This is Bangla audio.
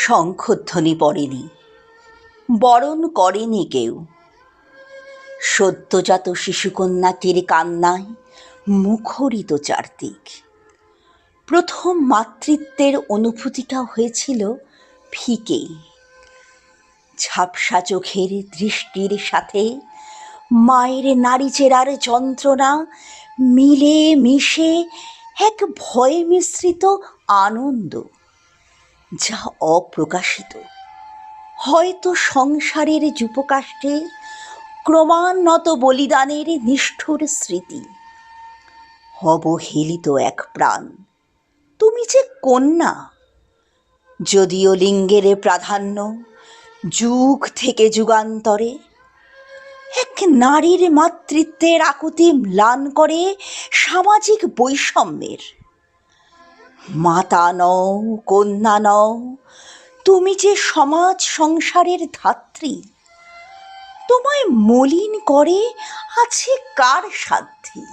শঙ্খধ্বনি পড়েনি, বরণ করেনি কেউ। সদ্যজাত শিশুকন্যাটির কান্নায় মুখরিত চারদিক। প্রথম মাতৃত্বের অনুভূতিটা হয়েছিল ফিকে। ঝাপসা চোখের দৃষ্টির সাথে মায়ের নাড়িচেরার যন্ত্রণা মিলে মিশে এক ভয়ে মিশ্রিত আনন্দ, যা অপ্রকাশিত, হয়তো সংসারের যুপকাষ্ঠে ক্রমান্নত বলিদানের নিষ্ঠুর স্মৃতি। অবহেলিত এক প্রাণ, তুমি যে কন্যা। যদিও লিঙ্গের প্রাধান্য যুগ থেকে যুগান্তরে এক নারীর মাতৃত্বের আকুতি ম্লান করে সামাজিক বৈষম্যের। মাতা নও, কন্যা নও, তুমি যে সমাজ সংসারের ধাত্রী। তোমায় মলিন করে আছে কার সাধ্যি?